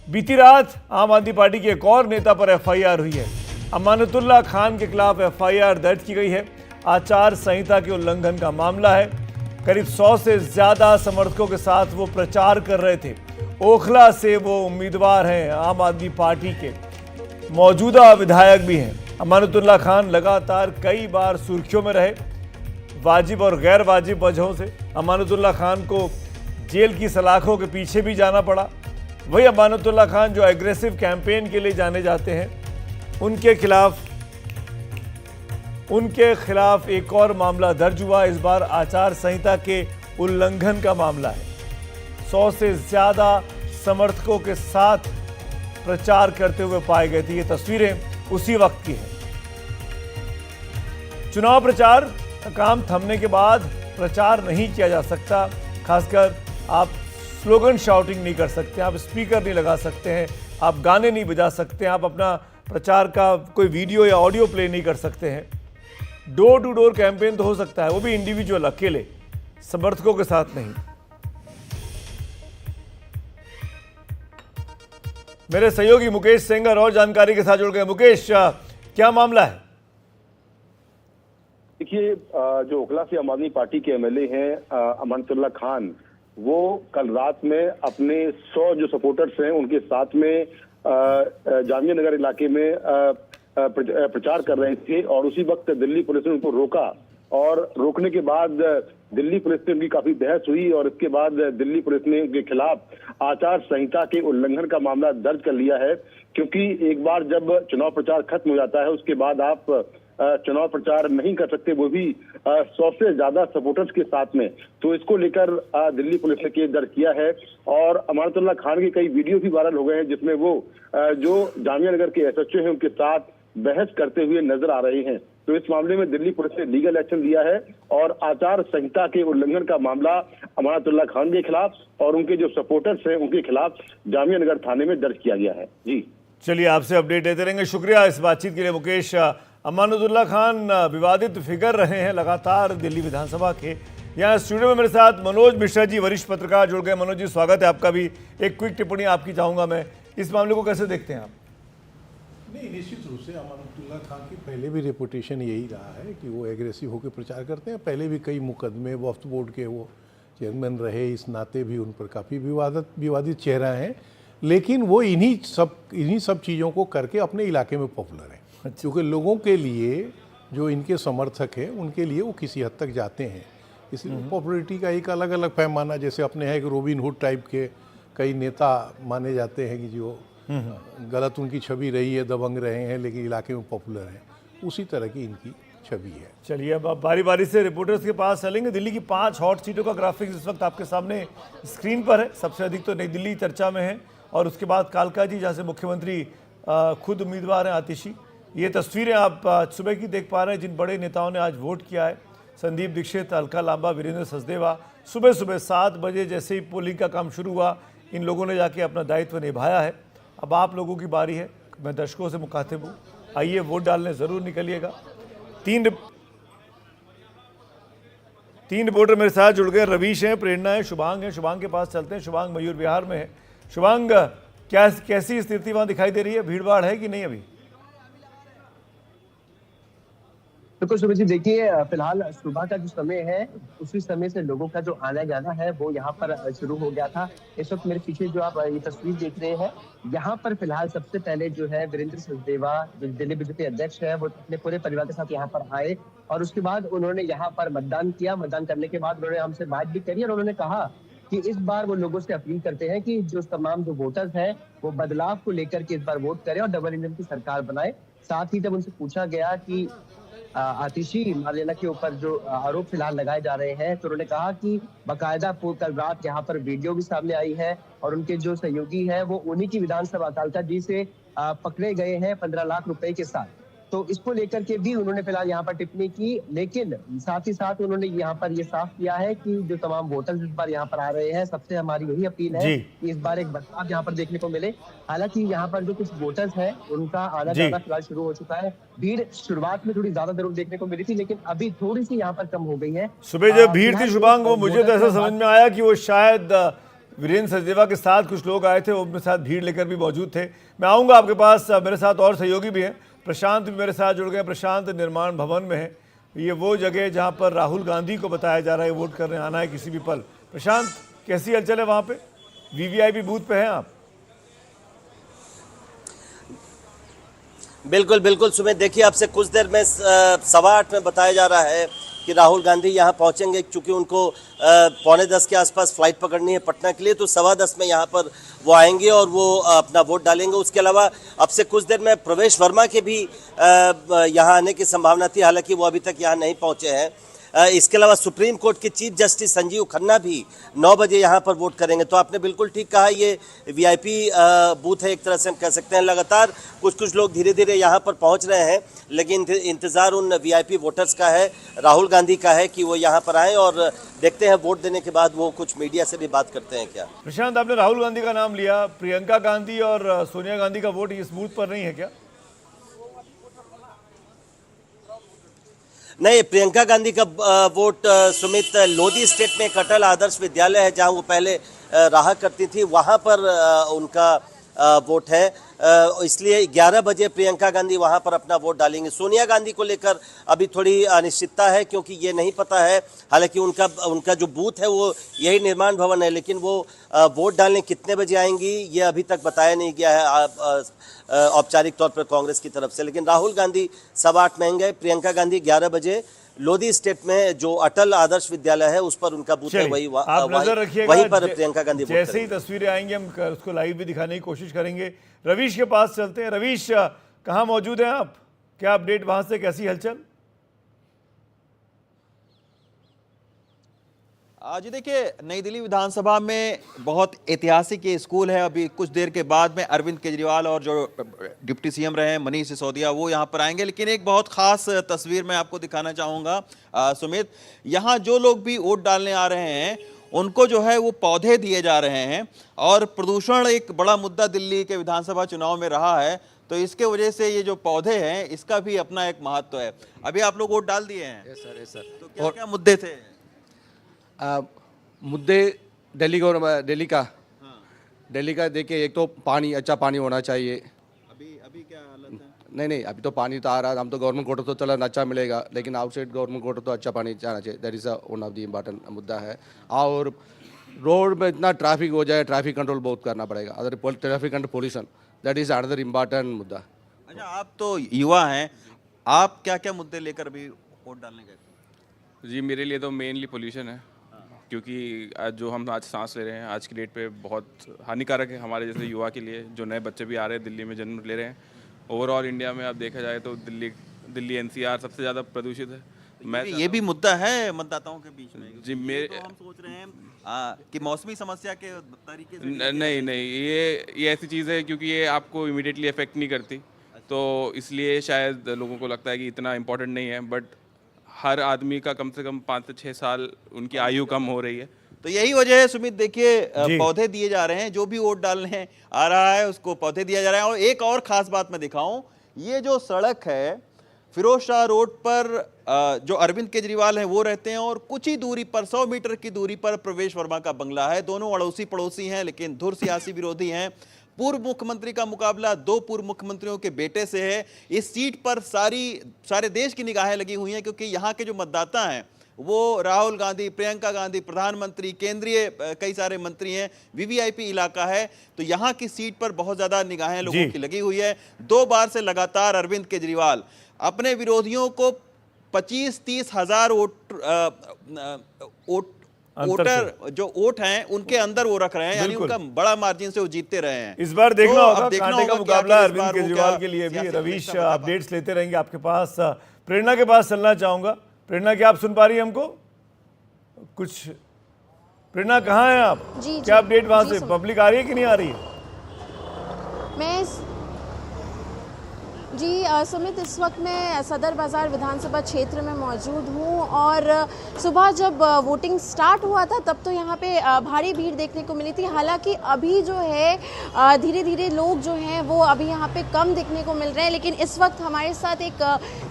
बीती रात आम आदमी पार्टी के एक और नेता पर एफआईआर हुई है। अमानतुल्लाह खान के खिलाफ एफआईआर दर्ज की गई है। आचार संहिता के उल्लंघन का मामला है। करीब 100 से ज्यादा समर्थकों के साथ वो प्रचार कर रहे थे। ओखला से वो उम्मीदवार हैं, आम आदमी पार्टी के मौजूदा विधायक भी हैं। अमानतुल्लाह खान लगातार कई बार सुर्खियों में रहे, वाजिब और गैर वाजिब वजहों से। अमानतुल्लाह खान को जेल की सलाखों के पीछे भी जाना पड़ा। वही अमानतुल्लाह खान जो एग्रेसिव कैंपेन के लिए जाने जाते हैं, उनके खिलाफ एक और मामला दर्ज हुआ। इस बार आचार संहिता के उल्लंघन का मामला है। 100 से ज्यादा समर्थकों के साथ प्रचार करते हुए पाए गए थे। ये तस्वीरें उसी वक्त की हैं। चुनाव प्रचार का काम थमने के बाद प्रचार नहीं किया जा सकता। खासकर आप स्लोगन शाउटिंग नहीं कर सकते, आप स्पीकर नहीं लगा सकते हैं, आप गाने नहीं बजा सकते, आप अपना प्रचार का कोई वीडियो या ऑडियो प्ले नहीं कर सकते हैं। डोर टू डोर कैंपेन तो हो सकता है, वो भी इंडिविजुअल, अकेले, समर्थकों के साथ नहीं। मेरे सहयोगी मुकेश सेंगर और जानकारी के साथ जुड़ गए। मुकेश, क्या मामला है? देखिए, जो ओखला से आम आदमी पार्टी के एमएलए हैं अमानतुल्लाह खान, वो कल रात में अपने 100 जो सपोर्टर्स हैं उनके साथ में जामिया नगर इलाके में प्रचार कर रहे थे और उसी वक्त दिल्ली पुलिस ने उनको रोका और रोकने के बाद दिल्ली पुलिस से उनकी काफी बहस हुई और इसके बाद दिल्ली पुलिस ने उनके खिलाफ आचार संहिता के उल्लंघन का मामला दर्ज कर लिया है। क्योंकि एक बार जब चुनाव प्रचार खत्म हो जाता है उसके बाद आप चुनाव प्रचार नहीं कर सकते, वो भी 100 से ज्यादा सपोर्टर्स के साथ में। तो इसको लेकर दिल्ली पुलिस ने केस दर्ज किया है और अमानतुल्लाह खान के कई वीडियो भी वायरल हो गए हैं जिसमें वो जो जामिया नगर के एसएचओ हैं उनके साथ बहस करते हुए नजर आ रहे हैं। तो इस मामले में दिल्ली पुलिस ने लीगल एक्शन लिया है और आचार संहिता के उल्लंघन का मामला अमानतुल्लाह खान के खिलाफ और उनके जो सपोर्टर्स हैं उनके खिलाफ जामिया नगर थाने में दर्ज किया गया है। जी चलिए, आपसे अपडेट देते रहेंगे। शुक्रिया इस बातचीत के लिए मुकेश। अमानतुल्लाह खान विवादित फिगर रहे हैं लगातार दिल्ली विधानसभा के। यहाँ स्टूडियो में मेरे साथ मनोज मिश्रा जी, वरिष्ठ पत्रकार, जुड़ गए। मनोज जी, स्वागत है आपका भी। एक क्विक टिप्पणी आपकी चाहूंगा मैं, इस मामले को कैसे देखते हैं आप? नहीं, निश्चित रूप से अमानतुल्लाह खान की पहले भी रेपुटेशन यही रहा है कि वो एग्रेसिव होकर प्रचार करते हैं। पहले भी कई मुकदमे, वक्फ बोर्ड के वो चेयरमैन रहे, इस नाते भी उन पर काफ़ी विवादित चेहरा है। लेकिन वो इन्हीं सब चीज़ों को करके अपने इलाके में पॉपुलर है। क्योंकि लोगों के लिए, जो इनके समर्थक हैं, उनके लिए वो किसी हद तक जाते हैं। इसलिए पॉपुलरिटी का एक अलग अलग पैमाना, जैसे अपने है एक रॉबिन हुड टाइप के कई नेता माने जाते हैं कि जो गलत उनकी छवि रही है, दबंग रहे हैं लेकिन इलाके में पॉपुलर हैं, उसी तरह की इनकी छवि है। चलिए, अब बारी बारी से रिपोर्टर्स के पास चलेंगे। दिल्ली की 5 हॉट सीटों का ग्राफिक्स इस वक्त आपके सामने स्क्रीन पर है। सबसे अधिक तो नई दिल्ली चर्चा में है और उसके बाद कालका जी, जहाँ से मुख्यमंत्री खुद उम्मीदवार हैं, आतिशी। ये तस्वीरें आप सुबह की देख पा रहे हैं जिन बड़े नेताओं ने आज वोट किया है। संदीप दीक्षित, अलका लांबा, वीरेंद्र सचदेवा। सुबह 7 बजे जैसे ही पोलिंग का काम शुरू हुआ, इन लोगों ने जाके अपना दायित्व निभाया है। अब आप लोगों की बारी है। मैं दर्शकों से मुखातिब हूँ, आइए वोट डालने ज़रूर निकलिएगा। तीन रिपोर्टर मेरे साथ जुड़ गए। रवीश हैं, प्रेरणा है, शुभांग है। शुभांग के पास चलते हैं। शुभांग मयूर विहार में है। शुभांग, कैसी स्थिति वहाँ दिखाई दे रही है? भीड़ भाड़ है कि नहीं अभी? बिल्कुल सुबह जी, देखिए फिलहाल सुबह का जो समय है उसी समय से लोगों का जो आना जाना है वो यहाँ पर शुरू हो गया था। इस वक्त मेरे पीछे जो आप ये तस्वीर देख रहे हैं, यहाँ पर फिलहाल सबसे पहले जो है वीरेंद्र सचदेवा, जो दिल्ली बीजेपी अध्यक्ष है, वो अपने पूरे परिवार के साथ यहाँ पर आए और उसके बाद उन्होंने यहाँ पर मतदान किया। मतदान करने के बाद उन्होंने हमसे बात भी करी और उन्होंने कहा कि इस बार वो लोगों से अपील करते हैं कि जो तमाम जो वोटर्स हैं वो बदलाव को लेकर के इस बार वोट करें और डबल इंजन की सरकार बनाए। साथ ही जब उनसे पूछा गया कि आतिशी मार्लेना के ऊपर जो आरोप फिलहाल लगाए जा रहे हैं, तो उन्होंने कहा कि बाकायदा कल रात यहाँ पर वीडियो भी सामने आई है और उनके जो सहयोगी हैं वो उन्हीं की विधानसभा कालका जी से पकड़े गए हैं 15 लाख रुपए के साथ। तो इसको लेकर के भी उन्होंने फिलहाल यहाँ पर टिप्पणी की, लेकिन साथ ही साथ उन्होंने यहाँ पर ये साफ किया है कि जो तमाम वोटर्स इस बार यहाँ पर आ रहे हैं, सबसे हमारी यही अपील है कि इस बार एक बदलाव यहाँ पर देखने को मिले। हालांकि यहाँ पर जो कुछ वोटर्स हैं उनका आना जाना फिलहाल शुरू हो चुका है। भीड़ शुरुआत में थोड़ी ज्यादा जरूर देखने को मिली थी, लेकिन अभी थोड़ी सी यहाँ पर कम हो गई है। सुबह जो भीड़ थी शुभांग, वो मुझे तो ऐसा समझ में आया कि वो शायद वीरेंद्र सचदेवा के साथ कुछ लोग आए थे, वो अपने साथ भीड़ लेकर भी मौजूद थे। मैं आऊँगा आपके पास, मेरे साथ और सहयोगी भी हैं, प्रशांत भी मेरे साथ जुड़ गए। प्रशांत निर्माण भवन में है, ये वो जगह जहाँ पर राहुल गांधी को बताया जा रहा है वोट करने आना है किसी भी पल। प्रशांत, कैसी हलचल है वहाँ पे? वीवीआईपी बूथ पे हैं आप? बिल्कुल बिल्कुल सुमित, देखिए आपसे कुछ देर में 8:15 में बताया जा रहा है कि राहुल गांधी यहाँ पहुँचेंगे, क्योंकि उनको 9:45 के आसपास फ्लाइट पकड़नी है पटना के लिए, तो 10:15 में यहाँ पर वो आएंगे और वो अपना वोट डालेंगे। उसके अलावा अब से कुछ देर में प्रवेश वर्मा के भी यहाँ आने की संभावना थी, हालांकि वो अभी तक यहाँ नहीं पहुँचे हैं। इसके अलावा सुप्रीम कोर्ट के चीफ जस्टिस संजीव खन्ना भी 9 बजे यहाँ पर वोट करेंगे। तो आपने बिल्कुल ठीक कहा, ये वीआईपी बूथ है, एक तरह से हम कह सकते हैं। लगातार कुछ लोग धीरे धीरे यहाँ पर पहुँच रहे हैं, लेकिन इंतजार उन वीआईपी वोटर्स का है, राहुल गांधी का है कि वो यहाँ पर आए, और देखते हैं वोट देने के बाद वो कुछ मीडिया से भी बात करते हैं क्या। प्रशांत, आपने राहुल गांधी का नाम लिया, प्रियंका गांधी और सोनिया गांधी का वोट इस बूथ पर नहीं है क्या? नहीं, प्रियंका गांधी का वोट सुमित लोधी स्टेट में एक अटल आदर्श विद्यालय है जहां वो पहले रहा करती थी, वहां पर उनका वोट है, इसलिए 11 बजे प्रियंका गांधी वहां पर अपना वोट डालेंगे। सोनिया गांधी को लेकर अभी थोड़ी अनिश्चितता है, क्योंकि ये नहीं पता है, हालांकि उनका जो बूथ है वो यही निर्माण भवन है, लेकिन वो वोट डालने कितने बजे आएंगी ये अभी तक बताया नहीं गया है औपचारिक तौर पर कांग्रेस की तरफ से। लेकिन राहुल गांधी 8:15 में गए, प्रियंका गांधी 11 बजे लोधी स्टेट में जो अटल आदर्श विद्यालय है उस पर उनका बूथ है, वहीं पर प्रियंका गांधी जैसे ही तस्वीरें आएंगी हम उसको लाइव भी दिखाने की कोशिश करेंगे। रवीश के पास चलते हैं। रवीश, कहाँ मौजूद हैं आप? क्या अपडेट वहां से, कैसी हलचल? जी देखिए, नई दिल्ली विधानसभा में बहुत ऐतिहासिक ये स्कूल है। अभी कुछ देर के बाद में अरविंद केजरीवाल और जो डिप्टी सीएम रहे हैं मनीष सिसोदिया, वो यहाँ पर आएंगे। लेकिन एक बहुत खास तस्वीर मैं आपको दिखाना चाहूँगा सुमित, यहाँ जो लोग भी वोट डालने आ रहे हैं उनको जो है वो पौधे दिए जा रहे हैं, और प्रदूषण एक बड़ा मुद्दा दिल्ली के विधानसभा चुनाव में रहा है, तो इसके वजह से ये जो पौधे हैं इसका भी अपना एक महत्व है। अभी आप लोग वोट डाल दिए हैं? Yes sir. तो क्या क्या मुद्दे थे? मुद्दे दिल्ली का देखिए, एक तो पानी, अच्छा पानी होना चाहिए। अभी क्या हालत है? नहीं, अभी तो पानी तो आ रहा है, हम तो गवर्नमेंट कोटा तो चला अच्छा मिलेगा, लेकिन आउटसाइड गवर्नमेंट कोटा तो अच्छा पानी जाना चाहिए। That is one of the important मुद्दा है। और रोड में इतना ट्रैफिक हो जाए, ट्रैफिक कंट्रोल बहुत करना पड़ेगा। Other traffic and pollution, that is another important मुद्दा। अच्छा, आप तो युवा हैं, आप क्या क्या मुद्दे लेकर अभी वोट डालने गए? जी, मेरे लिए तो मेनली पोल्यूशन है, क्योंकि जो हम आज सांस ले रहे हैं आज की डेट पे बहुत हानिकारक है हमारे जैसे युवा के लिए। जो नए बच्चे भी आ रहे हैं, दिल्ली में जन्म ले रहे हैं, ओवरऑल इंडिया में आप देखा जाए तो दिल्ली एनसीआर सबसे ज़्यादा प्रदूषित है। मैं ये भी मुद्दा है मतदाताओं के बीच में जी। तो हम सोच रहे हैं कि मौसमी समस्या के तरीके से नहीं, ये ऐसी चीज़ है क्योंकि ये आपको इमीडिएटली अफेक्ट नहीं करती, तो इसलिए शायद लोगों को लगता है कि इतना इम्पोर्टेंट नहीं है, बट हर आदमी का कम से कम 5 से 6 साल उनकी आयु कम हो रही है। तो यही वजह है सुमित, देखिए पौधे दिए जा रहे हैं, जो भी वोट डालने आ रहा है उसको पौधे दिया जा रहा है। और एक और खास बात मैं दिखाऊं, ये जो सड़क है फिरोज शाह रोड पर जो अरविंद केजरीवाल हैं वो रहते हैं, और कुछ ही दूरी पर 100 मीटर की दूरी पर प्रवेश वर्मा का बंगला है। दोनों अड़ोसी पड़ोसी हैं, लेकिन धुर सियासी विरोधी हैं। पूर्व मुख्यमंत्री का मुकाबला 2 पूर्व मुख्यमंत्रियों के बेटे से है। इस सीट पर सारे देश की निगाहें लगी हुई हैं, क्योंकि यहाँ के जो मतदाता हैं वो राहुल गांधी, प्रियंका गांधी, प्रधानमंत्री, केंद्रीय कई सारे मंत्री हैं, वीवीआईपी इलाका है, तो यहाँ की सीट पर बहुत ज्यादा निगाहें लोगों की लगी हुई है। 2 बार से लगातार अरविंद केजरीवाल अपने विरोधियों को 25-30 हजार वोटर जो वोट हैं उनके अंदर वो रख रहे हैं, यानी उनका बड़ा मार्जिन से वो जीतते रहे हैं। इस बार देखना तो होगा, कांटे का मुकाबला अरविंद केजरीवाल के लिए भी। रवीश, अपडेट्स लेते रहेंगे आपके पास। प्रेरणा के पास चलना चाहूंगा। प्रेरणा, क्या आप सुन पा रही हैं हमको कुछ? प्रेरणा, कहाँ हैं आप? क्या अपडेट वहां से? पब्लिक आ रही है कि नहीं आ रही है? जी सुमित, इस वक्त मैं सदर बाज़ार विधानसभा क्षेत्र में मौजूद हूँ, और सुबह जब वोटिंग स्टार्ट हुआ था तब तो यहाँ पे भारी भीड़ देखने को मिली थी। हालांकि अभी जो है धीरे धीरे लोग जो हैं वो अभी यहाँ पे कम देखने को मिल रहे हैं, लेकिन इस वक्त हमारे साथ एक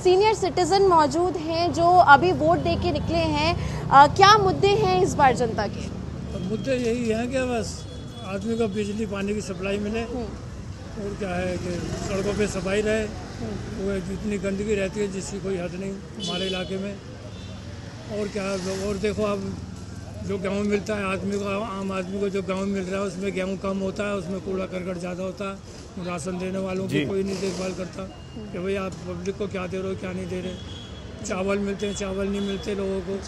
सीनियर सिटीज़न मौजूद हैं जो अभी वोट दे के निकले हैं। क्या मुद्दे हैं इस बार जनता के? मुद्दे यही हैं कि बस आदमी को बिजली पानी की सप्लाई मिले और क्या है कि सड़कों पे सफाई रहे। वो जितनी गंदगी रहती है जिसकी कोई हद नहीं हमारे इलाके में। और क्या है, और देखो अब जो गेहूँ मिलता है आदमी को, आम आदमी को जो गेहूँ मिल रहा है उसमें गेहूँ कम होता है, उसमें कूड़ा करकट ज़्यादा होता है। राशन देने वालों की कोई नहीं देखभाल करता कि भाई आप पब्लिक को क्या दे रहे हो क्या नहीं दे रहे। चावल मिलते हैं, चावल नहीं मिलते लोगों को।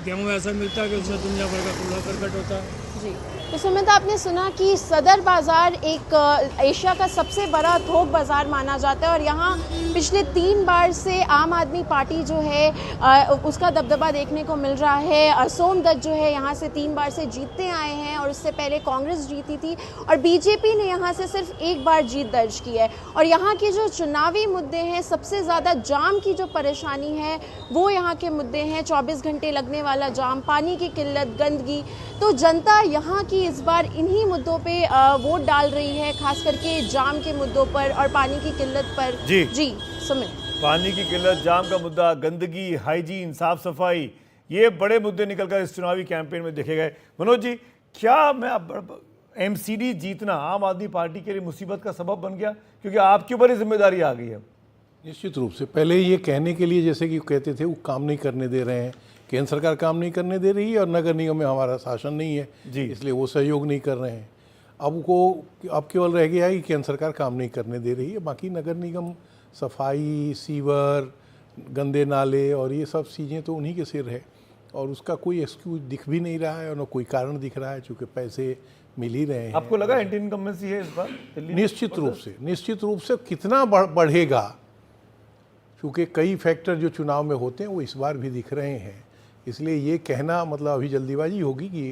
गेहूँ ऐसा मिलता है कि उसमें दुनिया भर का कूड़ा करकट होता है। जी, तो सुमित आपने सुना कि सदर बाज़ार एक एशिया का सबसे बड़ा थोक बाज़ार माना जाता है और यहाँ पिछले 3 बार से आम आदमी पार्टी जो है उसका दबदबा देखने को मिल रहा है। सोमदत्त जो है यहाँ से 3 बार से जीतते आए हैं और उससे पहले कांग्रेस जीती थी और बीजेपी ने यहाँ से सिर्फ 1 बार जीत दर्ज की है। और यहाँ के जो चुनावी मुद्दे हैं, सबसे ज़्यादा जाम की जो परेशानी है वो यहाँ के मुद्दे हैं। 24 घंटे लगने वाला जाम, पानी की किल्लत, गंदगी। तो जनता यहाँ की इस बार इन्हीं मुद्दों पे वोट डाल रही है, खास करके जाम के मुद्दों पर और पानी की किल्लत पर। जी सुमित, पानी की किल्लत, जाम का मुद्दा, गंदगी, हाइजीन, साफ सफाई, ये बड़े मुद्दे निकलकर इस चुनावी कैंपेन में देखे गए। मनोज जी, क्या मैं एमसीडी जीतना आम आदमी पार्टी के लिए मुसीबत का सबब बन गया, क्योंकि आपके ऊपर ही जिम्मेदारी आ गई है? निश्चित रूप से। पहले ये कहने के लिए जैसे कि कहते थे वो काम नहीं करने दे रहे हैं, केंद्र सरकार काम नहीं करने दे रही है और नगर निगम में हमारा शासन नहीं है जी, इसलिए वो सहयोग नहीं कर रहे हैं। अब केवल रह गया है कि केंद्र सरकार काम नहीं करने दे रही है, बाकी नगर निगम सफाई, सीवर, गंदे नाले और ये सब चीज़ें तो उन्हीं के सिर है और उसका कोई एक्सक्यूज दिख भी नहीं रहा है और न कोई कारण दिख रहा है, चूँकि पैसे मिल ही रहे हैं। आपको लगा एंटी इनकम्बेंसी है इस बार दिल्ली? निश्चित रूप से कितना बढ़ेगा, क्योंकि कई फैक्टर जो चुनाव में होते हैं वो इस बार भी दिख रहे हैं। इसलिए ये कहना मतलब अभी जल्दीबाजी होगी कि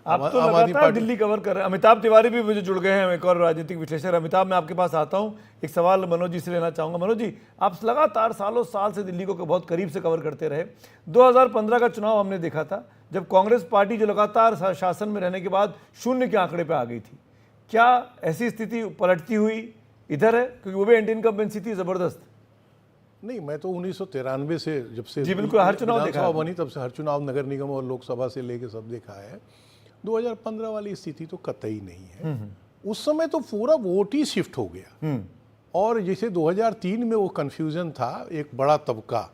आप तो लगातार दिल्ली कवर कर रहे हैं। अमिताभ तिवारी भी मुझे जुड़ गए हैं, एक और राजनीतिक विश्लेषक। अमिताभ, मैं आपके पास आता हूं, एक सवाल मनोज जी से लेना चाहूँगा। मनोज जी, आप लगातार सालों साल से दिल्ली को बहुत करीब से कवर करते रहे। 2015 का चुनाव हमने देखा था जब कांग्रेस पार्टी जो लगातार शासन में रहने के बाद 0 के आंकड़े पर आ गई थी। क्या ऐसी स्थिति पलटती हुई इधर है, क्योंकि वो भी एंटी इनकम्बेंसी थी ज़बरदस्त? नहीं, मैं तो 1993 से जब से जी बिल्कुल हर चुनाव देखा बनी तब से हर चुनाव नगर निगम और लोकसभा से लेके सब देखा है। 2015 वाली स्थिति तो कतई नहीं है। उस समय तो पूरा वोट ही शिफ्ट हो गया और जैसे 2003 में वो कन्फ्यूजन था, एक बड़ा तबका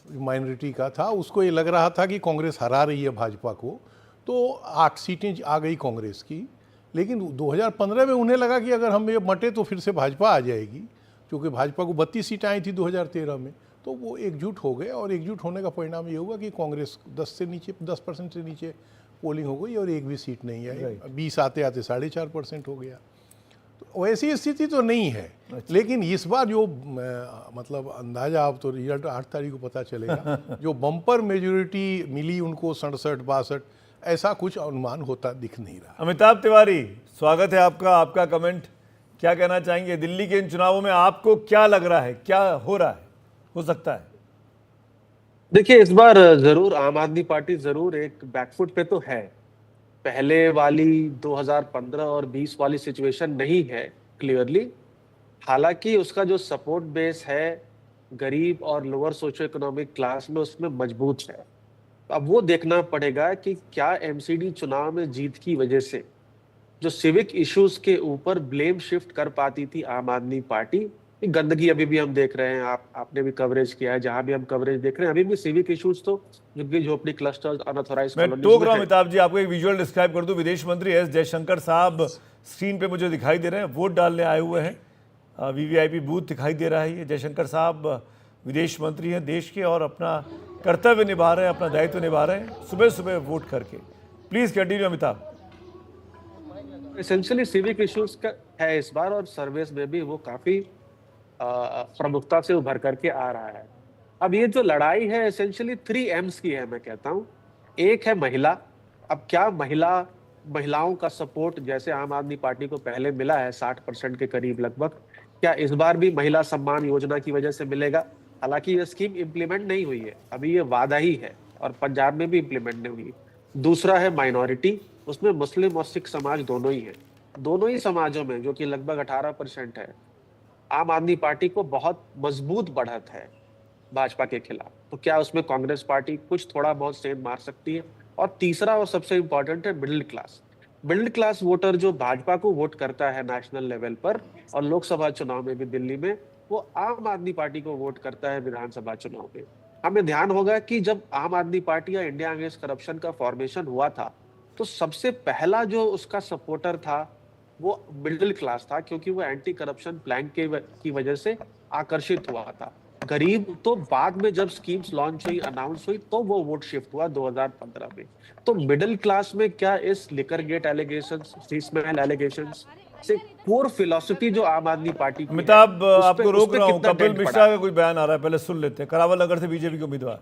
माइनॉरिटी का था, उसको ये लग रहा था कि कांग्रेस हरा रही है भाजपा को, तो 8 सीटें आ गई कांग्रेस की। लेकिन 2015 में उन्हें लगा कि अगर हम ये मटे तो फिर से भाजपा आ जाएगी, क्योंकि भाजपा को 32 सीटें आई थी 2013 में। तो वो एकजुट हो गए और एकजुट होने का परिणाम ये हुआ कि कांग्रेस 10% से नीचे पोलिंग हो गई और एक भी सीट नहीं आई। 20 आते आते 4.5% हो गया। तो वैसी स्थिति तो नहीं है। लेकिन इस बार जो मतलब अंदाजा, आप तो रिजल्ट 8 तारीख को पता चलेगा, जो बम्पर मेजोरिटी मिली उनको 67-62, ऐसा कुछ अनुमान होता दिख नहीं रहा। अमिताभ तिवारी, स्वागत है आपका। आपका कमेंट क्या कहना चाहेंगे? दिल्ली के इन चुनावों में आपको क्या लग रहा है, क्या हो रहा है, हो सकता है? देखिए, इस बार जरूर आम आदमी पार्टी जरूर एक बैकफुट पे तो है। पहले वाली 2015 और 20 वाली सिचुएशन नहीं है क्लियरली। हालांकि उसका जो सपोर्ट बेस है गरीब और लोअर सोशियो इकोनॉमिक क्लास में, उसमें मजबूत है। अब वो देखना पड़ेगा कि क्या एमसीडी चुनाव में जीत की वजह से जो सिविक इश्यूज के ऊपर ब्लेम शिफ्ट कर पाती थी आम आदमी पार्टी। गंदगी अभी भी हम देख रहे हैं, आपने भी कवरेज किया है, जहां भी हम कवरेज देख रहे हैं अभी भी सिविक इश्यूज तो झुग्गी झोपड़ी क्लस्टर्स, अनऑथराइज्ड मैं टोक रहा हूं अमिताभ जी, आपको एक विजुअल डिस्क्राइब कर दूं। विदेश मंत्री एस जयशंकर साहब स्क्रीन पे मुझे दिखाई दे रहे हैं, वोट डालने आए हुए हैं। वीवीआईपी बूथ दिखाई दे रहा है। ये जयशंकर साहब विदेश मंत्री हैं देश के और अपना कर्तव्य निभा रहे हैं, अपना दायित्व निभा रहे हैं सुबह सुबह वोट करके। Please continue Amitabh. Essentially civic issues का है इस बार और सर्वेस में भी वो काफी प्रमुखता से उभर करके आ रहा है। अब ये जो लड़ाई है एसेंशियली 3 M's की है, मैं कहता हूँ। एक है महिला। अब क्या महिलाओं का सपोर्ट जैसे आम आदमी पार्टी को पहले मिला है 60% के करीब लगभग, क्या इस बार भी महिला सम्मान योजना की वजह से मिलेगा? हालांकि ये स्कीम इम्प्लीमेंट नहीं हुई है, अभी ये वादा ही है और पंजाब में भी इम्प्लीमेंट नहीं हुई। दूसरा है माइनॉरिटी, उसमें मुस्लिम और सिख समाज दोनों ही हैं। दोनों ही समाजों में, जो कि लगभग 18% है, आम आदमी पार्टी को बहुत मजबूत बढ़त है भाजपा के खिलाफ। तो क्या उसमें कांग्रेस पार्टी कुछ थोड़ा बहुत सेंध मार सकती है? और तीसरा और सबसे इंपॉर्टेंट है middle class. Middle class voter जो भाजपा को वोट करता है नेशनल लेवल पर और लोकसभा चुनाव में भी दिल्ली में, वो आम आदमी पार्टी को वोट करता है विधानसभा चुनाव में। हमें ध्यान होगा कि जब आम आदमी पार्टी या इंडिया अगेंस्ट करप्शन का फॉर्मेशन हुआ था तो सबसे पहला जो उसका सपोर्टर था वो मिडिल क्लास था, क्योंकि वो एंटी करप्शन प्लान की वजह से आकर्षित हुआ था। गरीब तो बाद में जब स्कीम्स लॉन्च हुई, अनाउंस हुई, तो वो वोट शिफ्ट हुआ 2015 में। तो मिडिल क्लास में क्या इस liquor gate allegations, small allegations से कोर फिलॉसफी जो आम आदमी पार्टी की अमिताभ, है, आपको रोक रहा हूं, कितना कपिल डेंट मिश्रा का कोई बयान आ रहा है, पहले सुन लेते हैं। करावल नगर से बीजेपी के उम्मीदवार।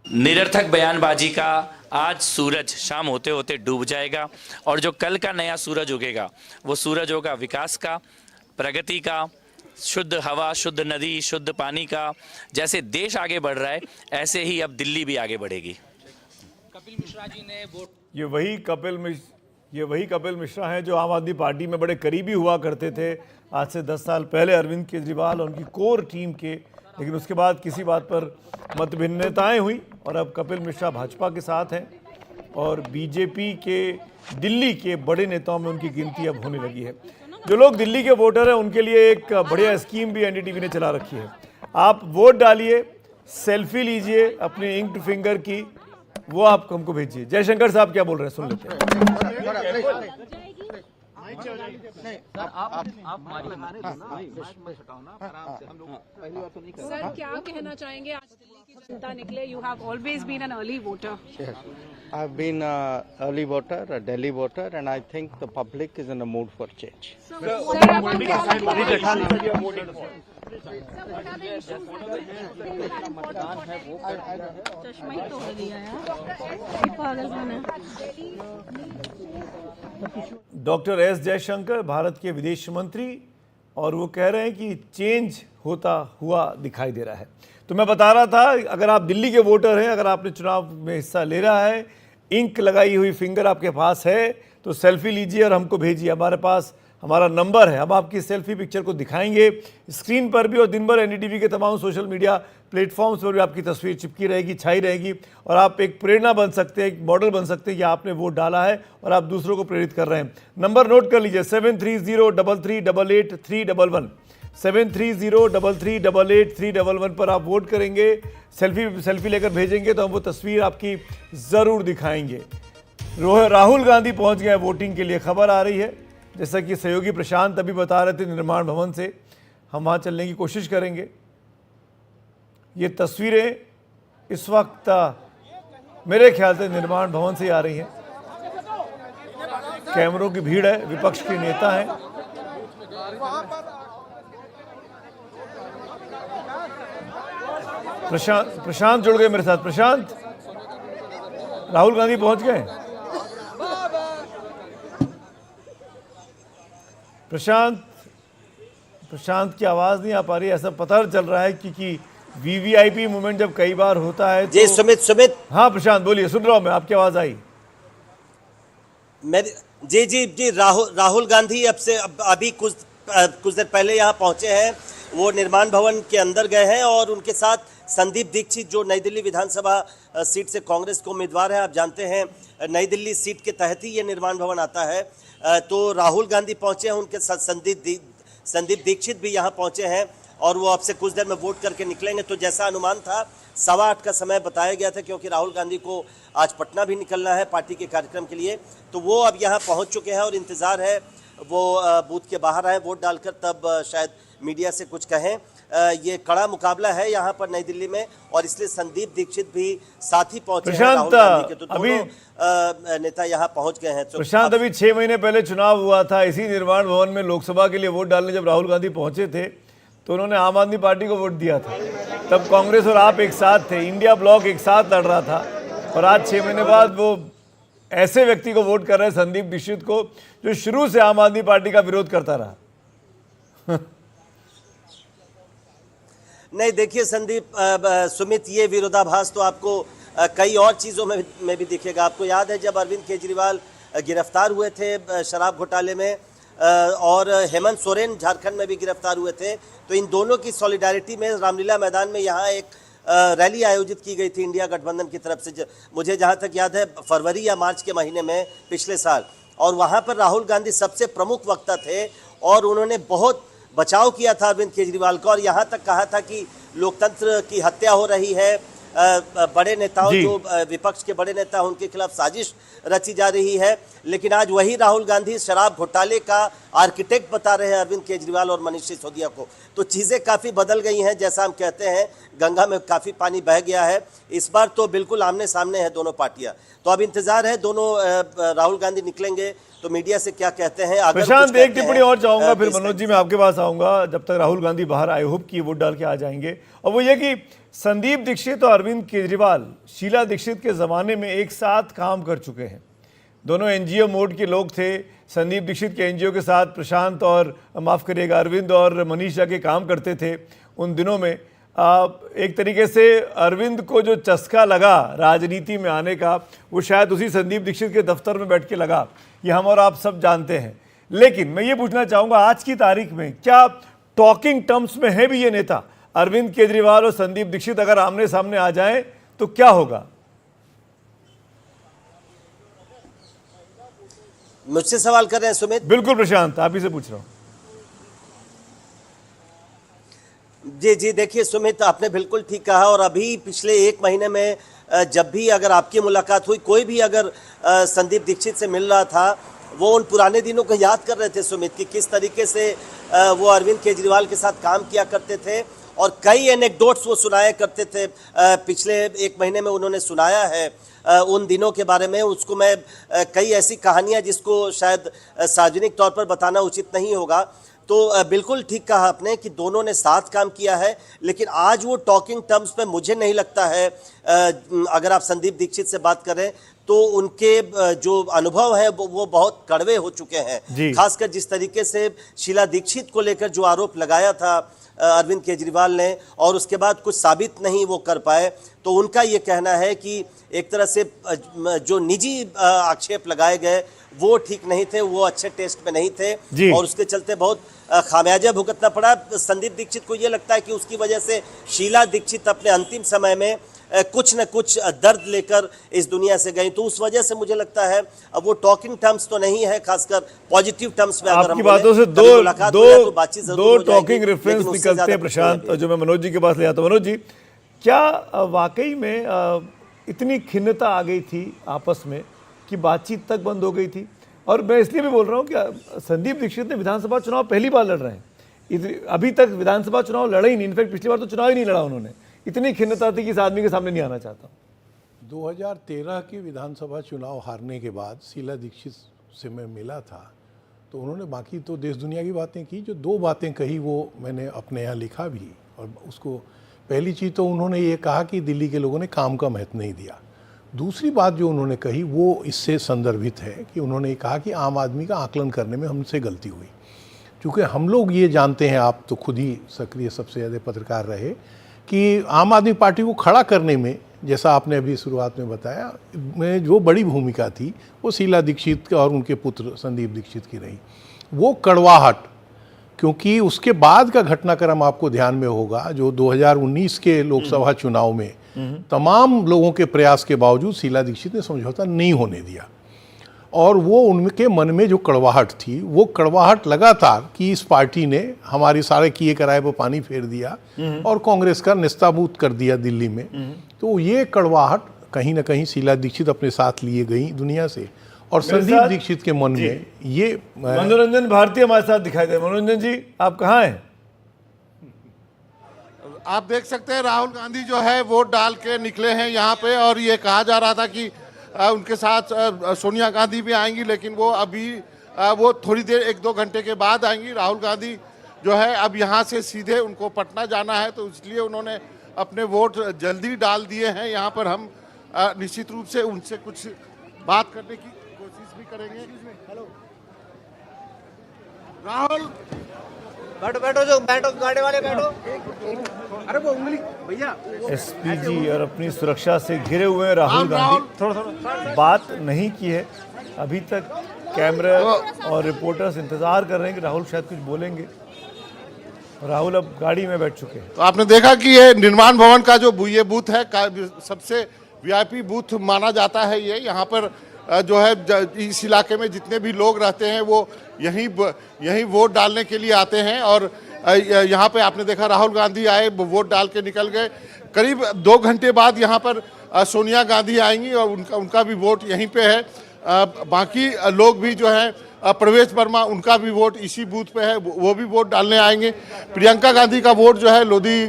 निरर्थक बयानबाजी का आज सूरज शाम होते होते डूब जाएगा और जो कल का नया सूरज उगेगा वो सूरज होगा विकास का, प्रगति का, शुद्ध हवा, शुद्ध नदी, शुद्ध पानी का। जैसे देश आगे बढ़ रहा है ऐसे ही अब दिल्ली भी आगे बढ़ेगी। कपिल मिश्रा जी ने वोट, ये वही कपिल मिश्रा हैं जो आम आदमी पार्टी में बड़े करीबी हुआ करते थे आज से 10 साल पहले अरविंद केजरीवाल और उनकी कोर टीम के, लेकिन उसके बाद किसी बात पर मतभिन्नताएं हुई और अब कपिल मिश्रा भाजपा के साथ हैं और बीजेपी के दिल्ली के बड़े नेताओं में उनकी गिनती अब होने लगी है। जो लोग दिल्ली के वोटर हैं उनके लिए एक बढ़िया स्कीम भी एनडीटीवी ने चला रखी है। आप वोट डालिए, सेल्फी लीजिए अपने इंक्ड फिंगर की, वो आप हमको भेजिए। जयशंकर साहब क्या बोल रहे हैं, सुन लेते हैं। सर क्या कहना चाहेंगे, आज दिल्ली की जनता निकले? You have always been an early voter. I have been early voter, a Delhi voter, and I think the public is in a mood for change. Doctor S Jaishankar Bharat के विदेश मंत्री, और वो कह रहे हैं कि चेंज होता हुआ दिखाई दे रहा है। तो मैं बता रहा था, अगर आप दिल्ली के वोटर हैं, अगर आपने चुनाव में हिस्सा ले रहा है, इंक लगाई हुई फिंगर आपके पास है, तो सेल्फी लीजिए और हमको भेजिए। हमारे पास हमारा नंबर है, हम आपकी सेल्फी पिक्चर को दिखाएंगे स्क्रीन पर भी और दिन भर एनडीटीवी के तमाम सोशल मीडिया प्लेटफॉर्म्स पर भी आपकी तस्वीर चिपकी रहेगी, छाई रहेगी और आप एक प्रेरणा बन सकते हैं, एक मॉडल बन सकते हैं कि आपने वोट डाला है और आप दूसरों को प्रेरित कर रहे हैं। नंबर नोट कर लीजिए 7303388311 7303388311 पर आप वोट करेंगे, सेल्फी लेकर भेजेंगे तो हम वो तस्वीर आपकी ज़रूर दिखाएंगे। राहुल गांधी पहुंच गए वोटिंग के लिए, खबर आ रही है, जैसा कि सहयोगी प्रशांत अभी बता रहे थे निर्माण भवन से, हम वहाँ चलने की कोशिश करेंगे। ये तस्वीरें इस वक्त मेरे ख्याल से निर्माण भवन से आ रही हैं। कैमरों की भीड़ है, विपक्ष के नेता हैं। प्रशांत जुड़ गए मेरे साथ। प्रशांत, राहुल गांधी पहुंच गए? प्रशांत की आवाज नहीं आ पा रही, ऐसा पता चल रहा है क्योंकि वीवीआईपी मूवमेंट जब कई बार होता है जी तो... सुमित हाँ प्रशांत बोलिए, सुन रहा हूं मैं, आपकी आवाज आई। जी राहुल गांधी अभी कुछ देर पहले यहाँ पहुंचे हैं। वो निर्माण भवन के अंदर गए हैं और उनके साथ संदीप दीक्षित जो नई दिल्ली विधानसभा सीट से कांग्रेस के उम्मीदवार हैं। आप जानते हैं नई दिल्ली सीट के तहत ही ये निर्माण भवन आता है। तो राहुल गांधी पहुंचे हैं, उनके साथ संदीप दीक्षित भी यहाँ पहुंचे हैं और वो अब से कुछ देर में वोट करके निकलेंगे। तो जैसा अनुमान था 8:15 का समय बताया गया था, क्योंकि राहुल गांधी को आज पटना भी निकलना है पार्टी के कार्यक्रम के लिए। तो वो अब यहाँ पहुँच चुके हैं और इंतज़ार है वो बूथ के बाहर आए वोट डालकर, तब शायद मीडिया से कुछ कहें। ये कड़ा मुकाबला है यहाँ पर नई दिल्ली में और इसलिए संदीप दीक्षित भी साथ ही पहुंचे हैं राहुल गांधी के। तो दोनों नेता यहाँ पहुंच गए हैं। प्रशांत, अभी 6 महीने पहले चुनाव हुआ था, इसी निर्माण भवन में लोकसभा के लिए वोट डालने जब राहुल गांधी पहुंचे थे तो उन्होंने आम आदमी पार्टी को वोट दिया था। तब कांग्रेस और आप एक साथ थे, इंडिया ब्लॉक एक साथ लड़ रहा था, और आज 6 महीने बाद वो ऐसे व्यक्ति को वोट कर रहे हैं, संदीप दीक्षित को, जो शुरू से आम आदमी पार्टी का विरोध करता रहा। नहीं देखिए सुमित, ये विरोधाभास तो आपको कई और चीज़ों में भी दिखेगा। आपको याद है जब अरविंद केजरीवाल गिरफ्तार हुए थे शराब घोटाले में और हेमंत सोरेन झारखंड में भी गिरफ्तार हुए थे, तो इन दोनों की सॉलिडारिटी में रामलीला मैदान में यहाँ एक रैली आयोजित की गई थी इंडिया गठबंधन की तरफ से, मुझे जहां तक याद है फरवरी या मार्च के महीने में पिछले साल, और वहां पर राहुल गांधी सबसे प्रमुख वक्ता थे और उन्होंने बहुत बचाव किया था अरविंद केजरीवाल का, और यहां तक कहा था कि लोकतंत्र की हत्या हो रही है, बड़े नेताओं जो विपक्ष के बड़े नेता उनके खिलाफ साजिश रची जा रही है। लेकिन आज वही राहुल गांधी शराब घोटाले का आर्किटेक्ट बता रहे हैं अरविंद केजरीवाल और मनीष सिसोदिया को। तो चीजें काफी बदल गई हैं, जैसा हम कहते हैं गंगा में काफी पानी बह गया है। इस बार तो बिल्कुल आमने सामने है दोनों पार्टियां। तो अब इंतजार है, दोनों राहुल गांधी निकलेंगे तो मीडिया से क्या कहते हैं। प्रशांत, एक टिप्पणी और चाहूंगा, फिर मनोज जी मैं आपके पास आऊंगा। जब तक राहुल गांधी बाहर आए, होप की वोट डाल के आ जाएंगे। और वो ये कि संदीप दीक्षित और अरविंद केजरीवाल शीला दीक्षित के ज़माने में एक साथ काम कर चुके हैं। दोनों एनजीओ मोड के लोग थे। संदीप दीक्षित के एनजीओ के साथ प्रशांत और माफ़ करिएगा अरविंद और मनीष जाके काम करते थे उन दिनों में। एक तरीके से अरविंद को जो चस्का लगा राजनीति में आने का, वो शायद उसी संदीप दीक्षित के दफ्तर में बैठ के लगा। ये हम और आप सब जानते हैं। लेकिन मैं ये पूछना चाहूँगा, आज की तारीख में क्या टॉकिंग टर्म्स में है भी ये नेता? अरविंद केजरीवाल और संदीप दीक्षित अगर आमने सामने आ जाएं तो क्या होगा? मुझसे सवाल कर रहे हैं सुमित? बिल्कुल प्रशांत, आप ही से पूछ रहा हूं। जी, देखिए सुमित, आपने बिल्कुल ठीक कहा। और अभी पिछले एक महीने में जब भी अगर आपकी मुलाकात हुई, कोई भी अगर संदीप दीक्षित से मिल रहा था, वो उन पुराने दिनों को याद कर रहे थे सुमित, कि किस तरीके से वो अरविंद केजरीवाल के साथ काम किया करते थे और कई एनेक्डोट्स वो सुनाया करते थे। पिछले एक महीने में उन्होंने सुनाया है उन दिनों के बारे में। उसको मैं कई ऐसी कहानियां जिसको शायद सार्वजनिक तौर पर बताना उचित नहीं होगा। तो बिल्कुल ठीक कहा आपने कि दोनों ने साथ काम किया है, लेकिन आज वो टॉकिंग टर्म्स पे मुझे नहीं लगता है। अगर आप संदीप दीक्षित से बात करें तो उनके जो अनुभव है वो बहुत कड़वे हो चुके हैं। खासकर जिस तरीके से शीला दीक्षित को लेकर जो आरोप लगाया था अरविंद केजरीवाल ने, और उसके बाद कुछ साबित नहीं वो कर पाए, तो उनका ये कहना है कि एक तरह से जो निजी आक्षेप लगाए गए वो ठीक नहीं थे, वो अच्छे टेस्ट में नहीं थे और उसके चलते बहुत खामियाजा भुगतना पड़ा। संदीप दीक्षित को ये लगता है कि उसकी वजह से शीला दीक्षित अपने अंतिम समय में कुछ न कुछ दर्द लेकर इस दुनिया से गई। तो उस वजह से मुझे लगता है अब वो टॉकिंग टर्म्स तो नहीं है, खासकर पॉजिटिव टर्म्स में अगर आपकी बातों से दो टॉकिंग रेफरेंस निकलते हैं प्रशांत, जो मैं मनोज जी के पास ले आता हूं। मनोज जी, क्या वाकई में इतनी खिन्नता आ गई थी आपस में कि बातचीत तक बंद हो गई थी? और मैं इसलिए भी बोल रहा हूँ कि संदीप दीक्षित ने विधानसभा चुनाव पहली बार लड़ रहे हैं, अभी तक विधानसभा चुनाव लड़े ही नहीं। इनफैक्ट पिछली बार तो चुनाव ही नहीं लड़ा उन्होंने। इतनी खिन्नता थी कि इस आदमी के सामने नहीं आना चाहता। 2013 के विधानसभा चुनाव हारने के बाद शीला दीक्षित से मैं मिला था, तो उन्होंने बाकी तो देश दुनिया की बातें की, जो दो बातें कही वो मैंने अपने यहाँ लिखा भी। और उसको पहली चीज़ तो उन्होंने ये कहा कि दिल्ली के लोगों ने काम का महत्व नहीं दिया। दूसरी बात जो उन्होंने कही वो इससे संदर्भित है कि उन्होंने ये कहा कि आम आदमी का आकलन करने में हमसे गलती हुई। क्योंकि हम लोग ये जानते हैं, आप तो खुद ही सक्रिय सबसे ज़्यादा पत्रकार रहे, कि आम आदमी पार्टी को खड़ा करने में, जैसा आपने अभी शुरुआत में बताया, में जो बड़ी भूमिका थी वो शीला दीक्षित और उनके पुत्र संदीप दीक्षित की रही। वो कड़वाहट, क्योंकि उसके बाद का घटनाक्रम आपको ध्यान में होगा, जो 2019 के लोकसभा चुनाव में तमाम लोगों के प्रयास के बावजूद शीला दीक्षित ने समझौता नहीं होने दिया। और वो उनके मन में जो कड़वाहट थी, वो कड़वाहट लगातार कि इस पार्टी ने हमारे सारे किए कराए पर पानी फेर दिया और कांग्रेस का नेस्ताबूत कर दिया दिल्ली में। तो ये कड़वाहट कहीं ना कहीं शीला दीक्षित अपने साथ लिए गई दुनिया से, और संदीप दीक्षित के मन में ये। मनोरंजन भारती हमारे साथ दिखाई दे। मनोरंजन जी, आप कहाँ हैं? आप देख सकते हैं राहुल गांधी जो है वोट डाल के निकले हैं यहाँ पे, और ये कहा जा रहा था कि उनके साथ सोनिया गांधी भी आएंगी, लेकिन वो अभी वो थोड़ी देर 1-2 घंटे के बाद आएंगी। राहुल गांधी जो है अब यहाँ से सीधे उनको पटना जाना है, तो इसलिए उन्होंने अपने वोट जल्दी डाल दिए हैं। यहाँ पर हम निश्चित रूप से उनसे कुछ बात करने की कोशिश भी करेंगे। हेलो राहुल, बैठो गाड़ी वाले बैठो। अरे वो उंगली भैया, एसपीजी और अपनी सुरक्षा से घिरे हुए हैं राहुल गांधी। थोड़ा बात नहीं की है अभी तक। कैमरा और रिपोर्टर्स इंतजार कर रहे हैं कि राहुल शायद कुछ बोलेंगे। राहुल अब गाड़ी में बैठ चुके हैं। तो आपने देखा कि ये निर्माण भवन का जो ये बूथ है सबसे वीआईपी बूथ माना जाता है। ये यहाँ पर जो है इस इलाके में जितने भी लोग रहते हैं वो यहीं वोट डालने के लिए आते हैं। और यहाँ पे आपने देखा राहुल गांधी आए, वोट डाल के निकल गए। करीब 2 घंटे बाद यहाँ पर सोनिया गांधी आएंगी और उनका भी वोट यहीं पे है। बाकी लोग भी जो है प्रवेश वर्मा, उनका भी वोट इसी बूथ पे है, वो भी वोट डालने आएंगे। प्रियंका गांधी का वोट जो है लोधी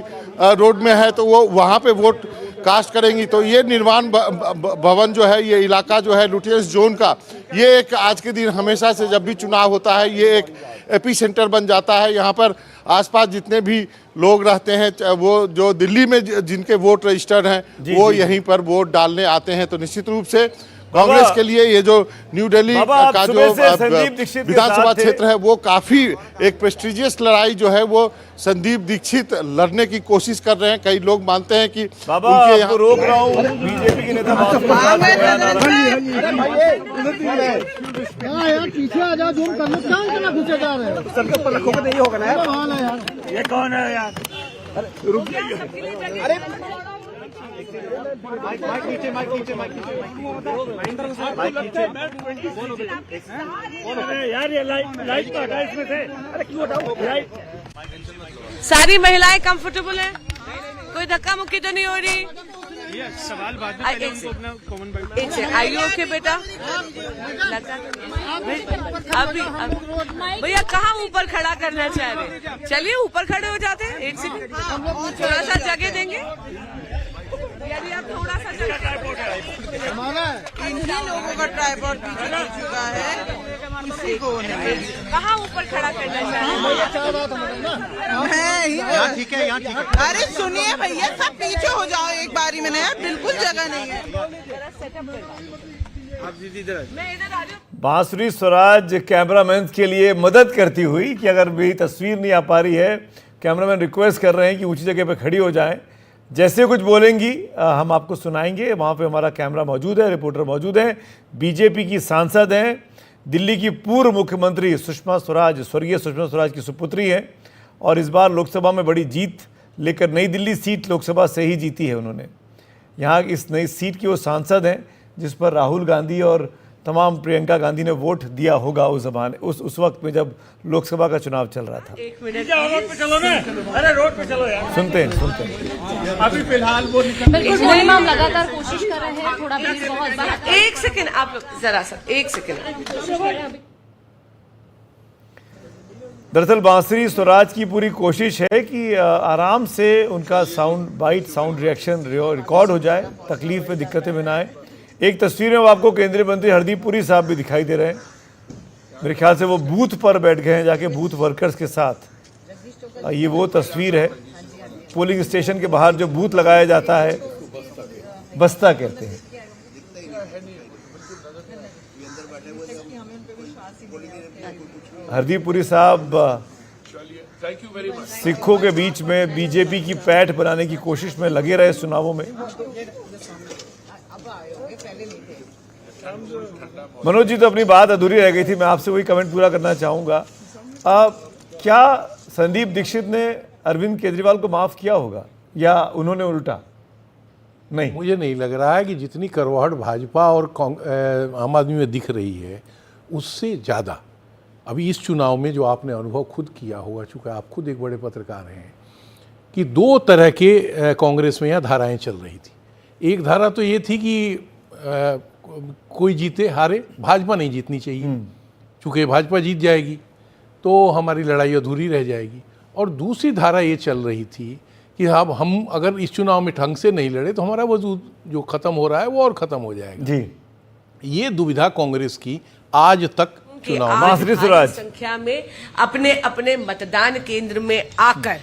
रोड में है, तो वो वहाँ पे वोट कास्ट करेंगी। तो ये निर्माण भवन जो है, ये इलाका जो है लुटियंस जोन का, ये एक आज के दिन हमेशा से जब भी चुनाव होता है ये एक एपी सेंटर बन जाता है। यहाँ पर आसपास जितने भी लोग रहते हैं, वो जो दिल्ली में जिनके वोट रजिस्टर्ड हैं वो यहीं पर वोट डालने आते हैं। तो निश्चित रूप से कांग्रेस के लिए ये जो न्यू दिल्ली का जो विधानसभा क्षेत्र है वो काफी एक प्रेस्टिजियस लड़ाई जो है वो संदीप दीक्षित लड़ने की कोशिश कर रहे हैं। कई लोग मानते हैं कि उनके यहाँ रोक रहा हूँ, बीजेपी के नेता पीछे आ जाओ, जूम कर लो, क्या घुसे जा रहे हो? सर के ऊपर रखोगे नहीं होगा ना यार। ये कौन है यार? रुक जाइए। अरे यार ये लाइट तो हटा इसमें से। अरे क्यों हटाओ लाइट? सारी महिलाएं कंफर्टेबल हैं, कोई धक्का मुक्की तो नहीं हो रही? सवाल बाद में अपना कॉमन बैठ। आर यू ओके बेटा? अभी भैया कहाँ ऊपर खड़ा करना चाह रहे? चलिए ऊपर खड़े हो जाते हैं। 1 सेकंड, थोड़ा सा जगह देंगे। यदि आप थोड़ा सा इन्हीं लोगों का ट्राइपॉड पीछे हो चुका है, किसी को नहीं। कहाँ ऊपर खड़ा करना चाहिए? ठीक है, यहाँ ठीक है। अरे सुनिए भैया, सब पीछे हो जाओ एक बारी में। यार बिल्कुल जगह नहीं है। बांसुरी स्वराज कैमरामैन के लिए मदद करती हुई कि अगर मेरी तस्वीर नहीं आ पा रही है, कैमरामैन रिक्वेस्ट कर रहे हैं कि ऊंची जगह पे खड़ी हो जाएं। जैसे कुछ बोलेंगी हम आपको सुनाएंगे। वहाँ पे हमारा कैमरा मौजूद है, रिपोर्टर मौजूद है। बीजेपी की सांसद हैं, दिल्ली की पूर्व मुख्यमंत्री सुषमा स्वराज, स्वर्गीय सुषमा स्वराज की सुपुत्री हैं और इस बार लोकसभा में बड़ी जीत लेकर नई दिल्ली सीट लोकसभा से ही जीती है उन्होंने। यहाँ इस नई सीट की वो सांसद हैं जिस पर राहुल गांधी और तमाम प्रियंका गांधी ने वोट दिया होगा उस जमाने उस वक्त में जब लोकसभा का चुनाव चल रहा था। 1 मिनट, रोड पे चलो ना। अरे रोड पे चलो यार। सुनते हैं। अभी फिलहाल वो बिल्कुल हम लगातार कोशिश कर रहे हैं, थोड़ा भीड़ बहुत। 1 सेकंड, आप जरा सा 1 सेकंड। दरअसल बांसुरी स्वराज की पूरी कोशिश है कि आराम से उनका साउंड रिएक्शन रिकॉर्ड हो जाए, तकलीफ में दिक्कतें में ना आए। एक तस्वीर में आपको केंद्रीय मंत्री हरदीप पुरी साहब भी दिखाई दे रहे हैं। मेरे ख्याल से वो बूथ पर बैठ गए हैं जाके बूथ वर्कर्स के साथ। ये वो तस्वीर है पोलिंग स्टेशन के बाहर जो बूथ लगाया जाता है, बस्ता कहते हैं। हरदीप पुरी साहब सिखों के बीच में बीजेपी की पैठ बनाने की कोशिश में लगे रहे चुनावों में। मनोज जी, तो अपनी बात अधूरी रह गई थी, मैं आपसे वही कमेंट पूरा करना चाहूँगा। क्या संदीप दीक्षित ने अरविंद केजरीवाल को माफ़ किया होगा या उन्होंने उल्टा? नहीं, मुझे नहीं लग रहा है कि जितनी करवाहट भाजपा और आम आदमी में दिख रही है उससे ज़्यादा अभी इस चुनाव में जो आपने अनुभव खुद किया होगा, चूँकि आप खुद एक बड़े पत्रकार हैं, कि 2 तरह के कांग्रेस में यहाँ धाराएँ चल रही थी। एक धारा तो ये थी कि कोई जीते हारे, भाजपा नहीं जीतनी चाहिए, चूँकि भाजपा जीत जाएगी तो हमारी लड़ाई अधूरी रह जाएगी। और दूसरी धारा ये चल रही थी कि अब हम अगर इस चुनाव में ढंग से नहीं लड़े तो हमारा वजूद जो ख़त्म हो रहा है वो और ख़त्म हो जाएगा जी। ये दुविधा कांग्रेस की आज तक चुनाव संख्या में अपने अपने मतदान केंद्र में आकर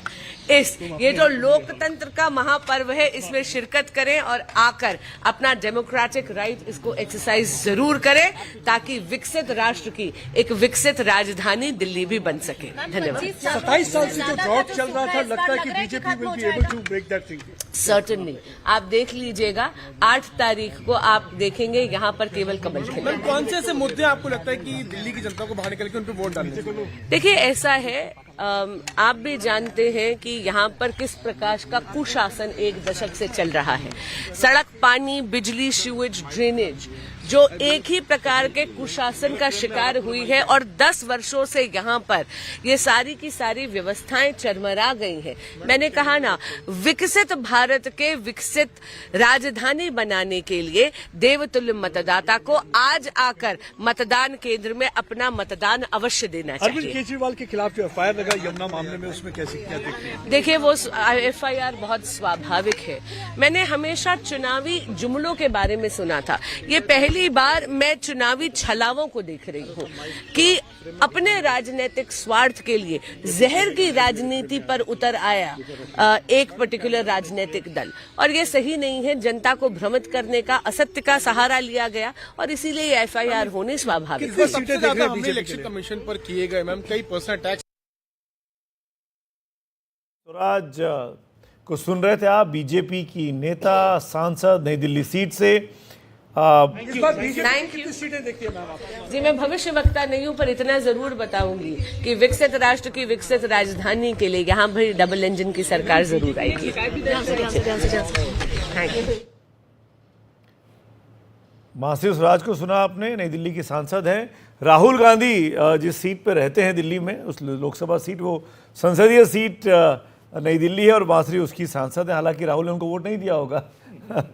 ये जो लोकतंत्र का महापर्व है इसमें शिरकत करें और आकर अपना डेमोक्रेटिक राइट इसको एक्सरसाइज जरूर करें ताकि विकसित राष्ट्र की एक विकसित राजधानी दिल्ली भी बन सके। धन्यवाद। 27 साल से जो ड्रॉट चल रहा था, लगता है कि BJP will be able to break that thing. Certainly आप देख लीजिएगा, 8 तारीख को आप देखेंगे यहाँ पर केवल कमल खिले। कौन से ऐसे मुद्दे आपको लगता है कि दिल्ली की जनता को बाहर निकल के उन पर वोट डालने चाहिए? देखिए ऐसा है, आप भी जानते हैं कि यहाँ पर किस प्रकार का कुशासन एक दशक से चल रहा है। सड़क, पानी, बिजली, सीवेज, ड्रेनेज जो एक ही प्रकार के कुशासन का शिकार हुई है और 10 वर्षों से यहाँ पर ये सारी की सारी व्यवस्थाएं चरमरा गई हैं। मैंने कहा ना, विकसित भारत के विकसित राजधानी बनाने के लिए देवतुल्य मतदाता को आज आकर मतदान केंद्र में अपना मतदान अवश्य देना चाहिए। अरविंद केजरीवाल के खिलाफ जो एफआईआर लगा यमुना मामले में, उसमें कैसे क्या देखते हैं? देखिए, वो एफआईआर बहुत स्वाभाविक है। मैंने हमेशा चुनावी जुमलों के बारे में सुना था। ये पहली बार मैं चुनावी छलावों को देख रही हूँ कि अपने राजनीतिक स्वार्थ के लिए जहर की राजनीति पर उतर आया एक पर्टिकुलर राजनीतिक दल, और ये सही नहीं है। जनता को भ्रमित करने का, असत्य का सहारा लिया गया और इसीलिए ये एफआईआर होनी स्वाभाविक है। सबसे ज्यादा हमले इलेक्शन कमीशन पर किए गए मैम, कई पर्सनल टैक्स। स्वराज को सुन रहे थे आप, बीजेपी की नेता सांसद नई दिल्ली सीट से। Thank you. जी, मैं भविष्य वक्ता नहीं हूं, पर इतना जरूर बताऊंगी कि विकसित राष्ट्र की विकसित राजधानी के लिए यहाँ भी डबल इंजन की सरकार जरूर आएगी। Thank you. मानसी स्वराज को सुना आपने, नई दिल्ली की सांसद हैं। राहुल गांधी जिस सीट पर रहते हैं दिल्ली में, उस लोकसभा सीट, वो संसदीय सीट नई दिल्ली है और मानसी उसकी सांसद है। हालांकि राहुल ने उनको वोट नहीं दिया होगा।